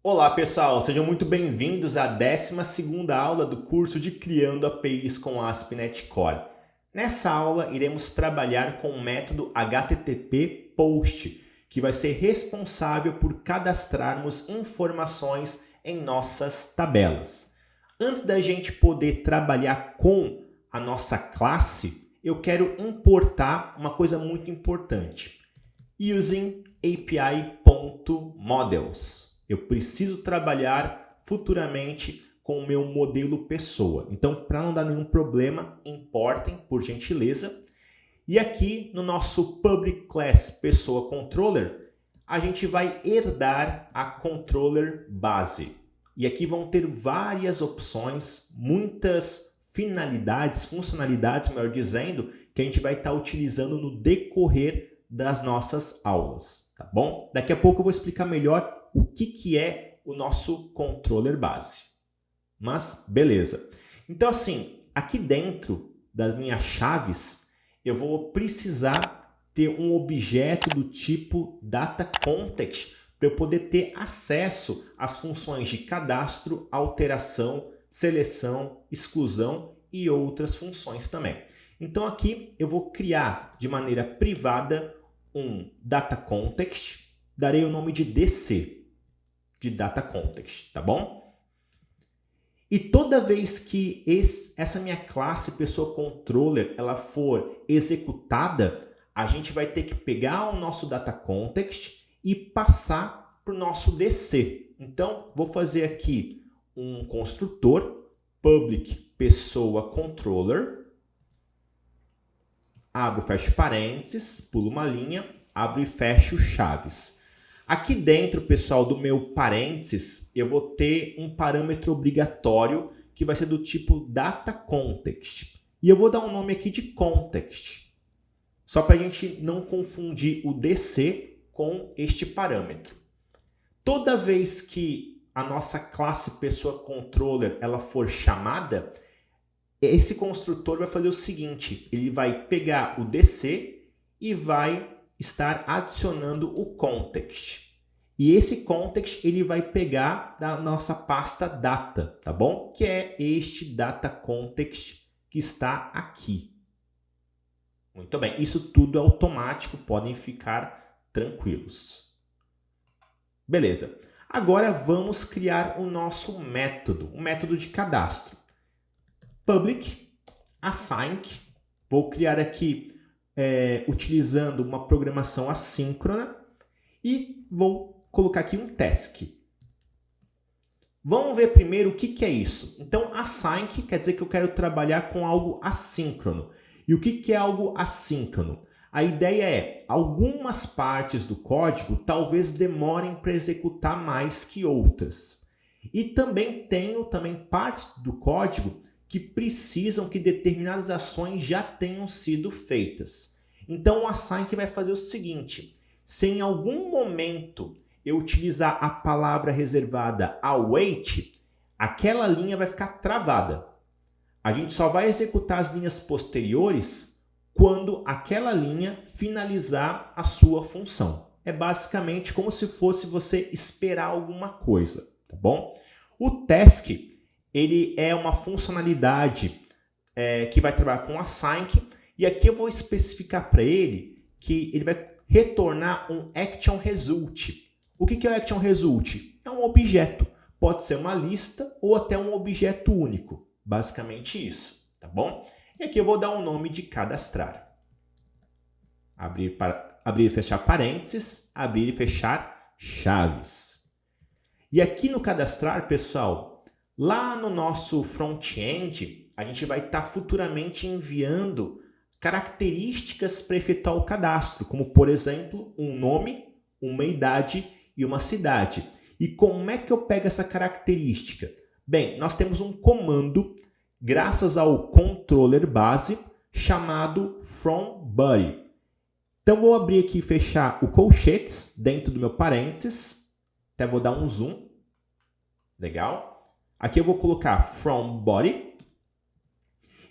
Olá pessoal, sejam muito bem-vindos à 12ª aula do curso de Criando APIs com ASP.NET Core. Nessa aula iremos trabalhar com o método HTTP POST, que vai ser responsável por cadastrarmos informações em nossas tabelas. Antes da gente poder trabalhar com a nossa classe, eu quero importar uma coisa muito importante. Using API.models. Eu preciso trabalhar futuramente com o meu modelo pessoa. Então, para não dar nenhum problema, importem, por gentileza. E aqui no nosso Public Class Pessoa Controller, a gente vai herdar a controller base. E aqui vão ter várias opções, muitas finalidades, funcionalidades, melhor dizendo, que a gente vai estar utilizando no decorrer das nossas aulas, tá bom? Daqui a pouco eu vou explicar melhor o que é o nosso controller base. Mas, beleza. Então, assim, aqui dentro das minhas chaves, eu vou precisar ter um objeto do tipo DataContext para eu poder ter acesso às funções de cadastro, alteração, seleção, exclusão e outras funções também. Então, aqui eu vou criar de maneira privada um DataContext, darei o nome de DC, de DataContext, tá bom? E toda vez que essa minha classe pessoa controller ela for executada, a gente vai ter que pegar o nosso DataContext e passar para o nosso DC. Então, vou fazer aqui um construtor public pessoa controller, abro e fecho parênteses, pulo uma linha, abro e fecho chaves. Aqui dentro, pessoal, do meu parênteses, eu vou ter um parâmetro obrigatório que vai ser do tipo DataContext. E eu vou dar um nome aqui de Context, só para a gente não confundir o DC com este parâmetro. Toda vez que a nossa classe pessoa controller ela for chamada, esse construtor vai fazer o seguinte, ele vai pegar o DC e vai estar adicionando o context. E esse context ele vai pegar da nossa pasta data, tá bom? Que é este data context que está aqui. Muito bem, isso tudo é automático, podem ficar tranquilos. Beleza, agora vamos criar o nosso método, um método de cadastro. Public assign, vou criar aqui utilizando uma programação assíncrona e vou colocar aqui um task. Vamos ver primeiro o que é isso. Então, assign quer dizer que eu quero trabalhar com algo assíncrono. E o que é algo assíncrono? A ideia é, algumas partes do código talvez demorem para executar mais que outras. E também tenho partes do código que precisam que determinadas ações já tenham sido feitas. Então, o assign vai fazer o seguinte, se em algum momento eu utilizar a palavra reservada await, aquela linha vai ficar travada. A gente só vai executar as linhas posteriores quando aquela linha finalizar a sua função. É basicamente como se fosse você esperar alguma coisa, tá bom? O task ele é uma funcionalidade que vai trabalhar com assign, e aqui eu vou especificar para ele que ele vai retornar um action result. O que é o action result? É um objeto, pode ser uma lista ou até um objeto único, basicamente isso, tá bom? E aqui eu vou dar um nome de cadastrar. Abrir e fechar parênteses, abrir e fechar chaves. E aqui no cadastrar, pessoal, lá no nosso front-end, a gente vai estar futuramente enviando características para efetuar o cadastro, como, por exemplo, um nome, uma idade e uma cidade. E como é que eu pego essa característica? Bem, nós temos um comando, graças ao controller base, chamado fromBody. Então, vou abrir aqui e fechar o colchetes dentro do meu parênteses. Até vou dar um zoom. Legal. Aqui eu vou colocar fromBody.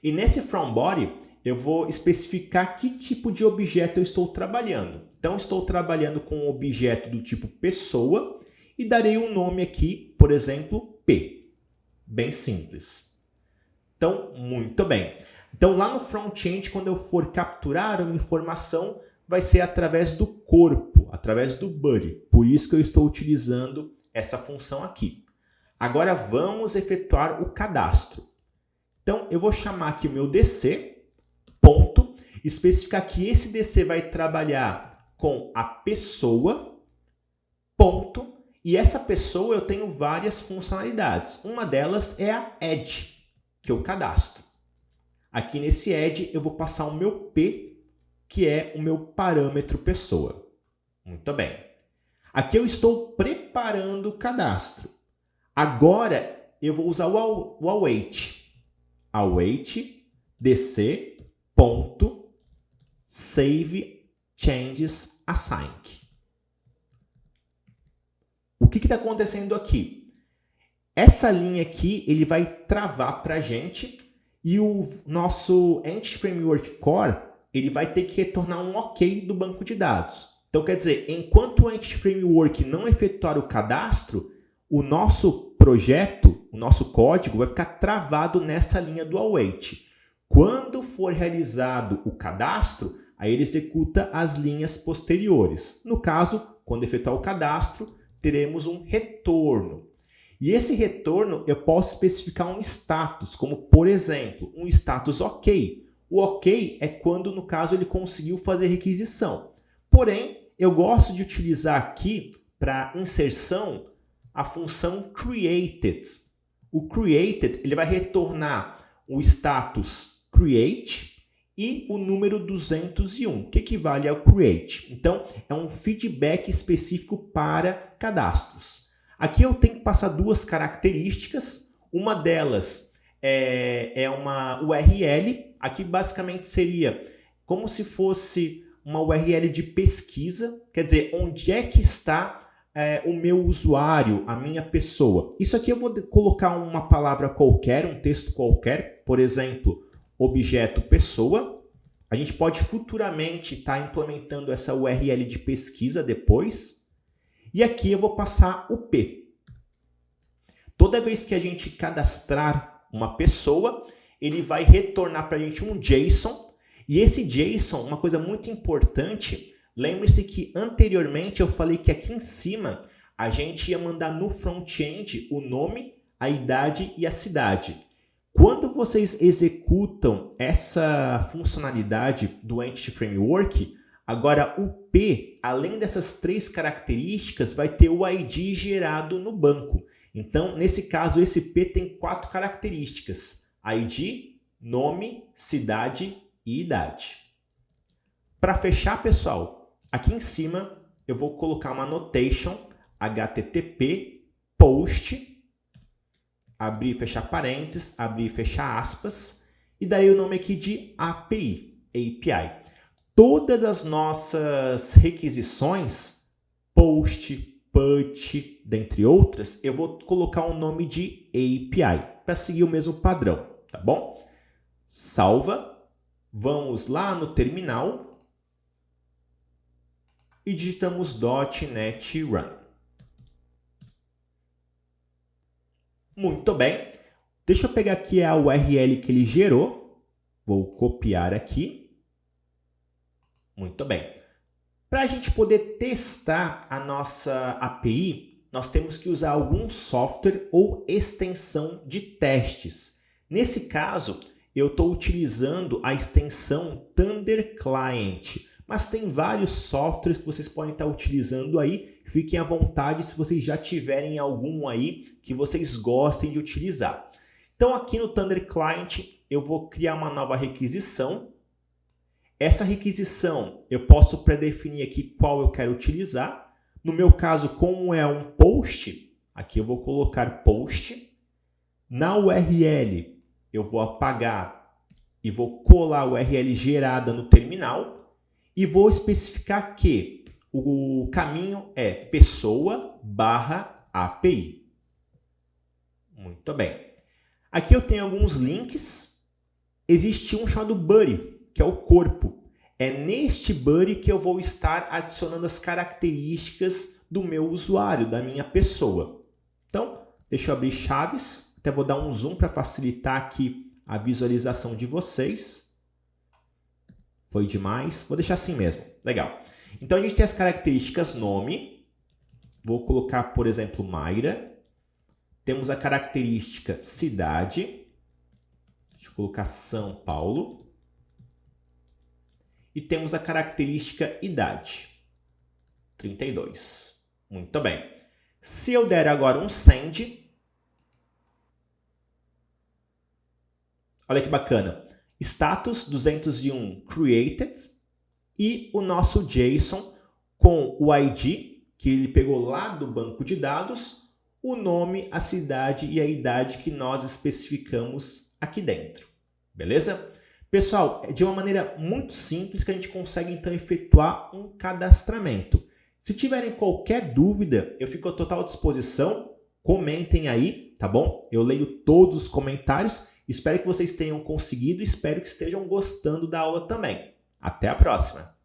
E nesse fromBody, eu vou especificar que tipo de objeto eu estou trabalhando. Então, estou trabalhando com um objeto do tipo pessoa e darei um nome aqui, por exemplo, P. Bem simples. Então, muito bem. Então, lá no front-end, quando eu for capturar uma informação, vai ser através do corpo, através do body. Por isso que eu estou utilizando essa função aqui. Agora, vamos efetuar o cadastro. Então, eu vou chamar aqui o meu DC, ponto, especificar que esse DC vai trabalhar com a pessoa, ponto, e essa pessoa eu tenho várias funcionalidades. Uma delas é a add, que eu cadastro. Aqui nesse add eu vou passar o meu P, que é o meu parâmetro pessoa. Muito bem. Aqui eu estou preparando o cadastro. Agora eu vou usar o await. Await dc ponto save changes async. O que está acontecendo aqui? Essa linha aqui ele vai travar para a gente e o nosso Entity Framework Core ele vai ter que retornar um OK do banco de dados. Então quer dizer, enquanto o Entity Framework não efetuar o cadastro, o nosso projeto, o nosso código vai ficar travado nessa linha do await. Quando for realizado o cadastro, aí ele executa as linhas posteriores. No caso, quando efetuar o cadastro, teremos um retorno. E esse retorno eu posso especificar um status, como por exemplo, um status OK. O OK é quando, no caso, ele conseguiu fazer requisição. Porém, eu gosto de utilizar aqui para inserção a função created. O created ele vai retornar o status create e o número 201, que equivale ao create. Então, é um feedback específico para cadastros. Aqui eu tenho que passar duas características. Uma delas é uma URL. Aqui basicamente seria como se fosse uma URL de pesquisa. Quer dizer, onde é que está o meu usuário, a minha pessoa. Isso aqui eu vou colocar uma palavra qualquer, um texto qualquer. Por exemplo, objeto pessoa. A gente pode futuramente estar implementando essa URL de pesquisa depois. E aqui eu vou passar o P. Toda vez que a gente cadastrar uma pessoa, ele vai retornar para a gente um JSON. E esse JSON, uma coisa muito importante, lembre-se que anteriormente eu falei que aqui em cima a gente ia mandar no front-end o nome, a idade e a cidade. Quando vocês executam essa funcionalidade do Entity Framework, agora o P, além dessas três características, vai ter o ID gerado no banco. Então, nesse caso, esse P tem 4 características: ID, nome, cidade e idade. Para fechar, pessoal, aqui em cima eu vou colocar uma annotation http post, abrir e fechar parênteses, abrir e fechar aspas, e darei o nome aqui de API. Todas as nossas requisições, post, put, dentre outras, eu vou colocar um nome de API, para seguir o mesmo padrão, tá bom? Salva, vamos lá no terminal e digitamos .NET Run. Muito bem, deixa eu pegar aqui a URL que ele gerou, vou copiar aqui. Muito bem. Para a gente poder testar a nossa API, nós temos que usar algum software ou extensão de testes. Nesse caso, eu estou utilizando a extensão Thunder Client, mas tem vários softwares que vocês podem estar utilizando aí. Fiquem à vontade se vocês já tiverem algum aí que vocês gostem de utilizar. Então aqui no Thunder Client eu vou criar uma nova requisição. Essa requisição eu posso pré-definir aqui qual eu quero utilizar. No meu caso, como é um post, aqui eu vou colocar post. Na URL eu vou apagar e vou colar a URL gerada no terminal e vou especificar que o caminho é pessoa/API. Muito bem. Aqui eu tenho alguns links. Existe um chamado Buddy, que é o corpo. É neste Buddy que eu vou estar adicionando as características do meu usuário, da minha pessoa. Então, deixa eu abrir chaves, até vou dar um zoom para facilitar aqui a visualização de vocês. Foi demais, vou deixar assim mesmo, legal. Então a gente tem as características nome, vou colocar, por exemplo, Mayra. Temos a característica cidade, deixa eu colocar São Paulo. E temos a característica idade, 32. Muito bem. Se eu der agora um send, olha que bacana, status 201 created e o nosso JSON com o ID, que ele pegou lá do banco de dados, o nome, a cidade e a idade que nós especificamos aqui dentro. Beleza? Pessoal, é de uma maneira muito simples que a gente consegue então efetuar um cadastramento. Se tiverem qualquer dúvida, eu fico à total disposição. Comentem aí, tá bom? Eu leio todos os comentários. Espero que vocês tenham conseguido e espero que estejam gostando da aula também. Até a próxima!